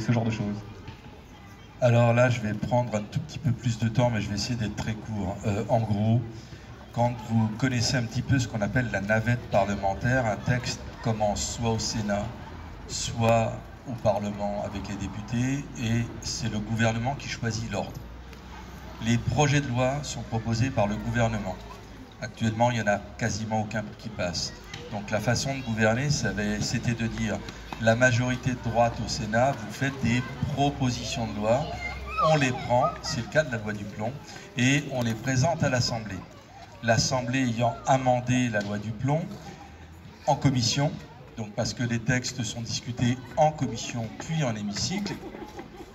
ce genre de choses? Alors là, je vais prendre un tout petit peu plus de temps, mais je vais essayer d'être très court. En gros, quand vous connaissez un petit peu ce qu'on appelle la navette parlementaire, un texte commence soit au Sénat, soit au Parlement avec les députés, et c'est le gouvernement qui choisit l'ordre. Les projets de loi sont proposés par le gouvernement. Actuellement, il n'y en a quasiment aucun qui passe. Donc la façon de gouverner, c'était de dire la majorité de droite au Sénat, vous faites des propositions de loi, on les prend, c'est le cas de la loi du plomb, et on les présente à l'Assemblée. L'Assemblée ayant amendé la loi du plomb en commission, donc parce que les textes sont discutés en commission puis en hémicycle,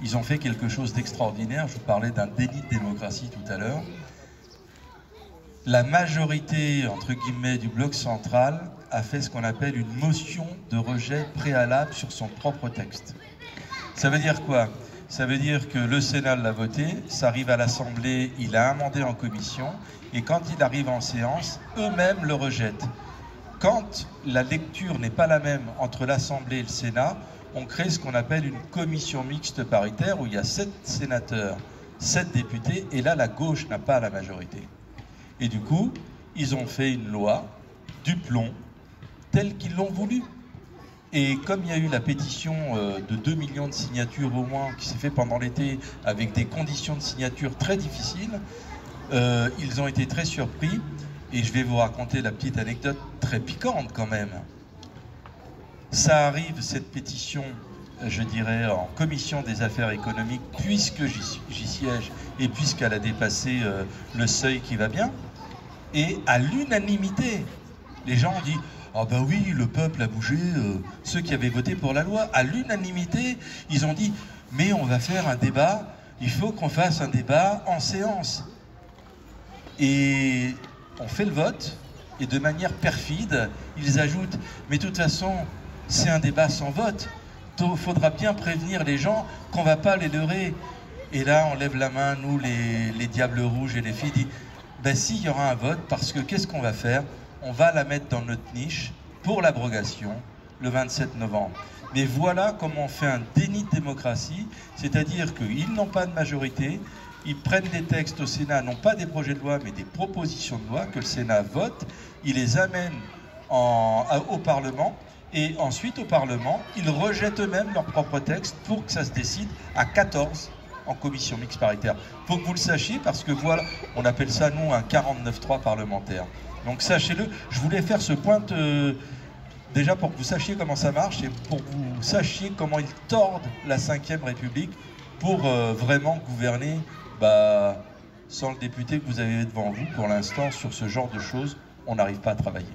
ils ont fait quelque chose d'extraordinaire. Je vous parlais d'un déni de démocratie tout à l'heure. La majorité, entre guillemets, du bloc central a fait ce qu'on appelle une motion de rejet préalable sur son propre texte. Ça veut dire quoi? Ça veut dire que le Sénat l'a voté, ça arrive à l'Assemblée, il a amendé en commission, et quand il arrive en séance, eux-mêmes le rejettent. Quand la lecture n'est pas la même entre l'Assemblée et le Sénat, on crée ce qu'on appelle une commission mixte paritaire où il y a 7 sénateurs, 7 députés, et là la gauche n'a pas la majorité. Et du coup, ils ont fait une loi du plomb telle qu'ils l'ont voulu. Et comme il y a eu la pétition de 2 millions de signatures au moins qui s'est fait pendant l'été avec des conditions de signature très difficiles, ils ont été très surpris. Et je vais vous raconter la petite anecdote très piquante quand même. Ça arrive, cette pétition, je dirais, en commission des affaires économiques, puisque j'y siège et puisqu'elle a dépassé le seuil qui va bien. Et à l'unanimité, les gens ont dit « Ah ben oui, le peuple a bougé, ceux qui avaient voté pour la loi. » À l'unanimité, ils ont dit « Mais on va faire un débat, il faut qu'on fasse un débat en séance. » Et on fait le vote, et de manière perfide, ils ajoutent « Mais de toute façon, c'est un débat sans vote. Il faudra bien prévenir les gens qu'on ne va pas les leurrer. » Et là, on lève la main, nous, les diables rouges et les filles, disent ben si, il y aura un vote, parce que qu'est-ce qu'on va faire? On va la mettre dans notre niche pour l'abrogation le 27 novembre. Mais voilà comment on fait un déni de démocratie, c'est-à-dire qu'ils n'ont pas de majorité, ils prennent des textes au Sénat, non pas des projets de loi, mais des propositions de loi que le Sénat vote, ils les amènent au Parlement, et ensuite au Parlement, ils rejettent eux-mêmes leurs propres textes pour que ça se décide à 14 en commission mixte paritaire. Il faut que vous le sachiez parce que voilà, on appelle ça nous un 49.3 parlementaire. Donc sachez-le, je voulais faire ce point déjà pour que vous sachiez comment ça marche et pour que vous sachiez comment ils tordent la Ve République pour vraiment gouverner sans le député que vous avez devant vous. Pour l'instant, sur ce genre de choses, on n'arrive pas à travailler.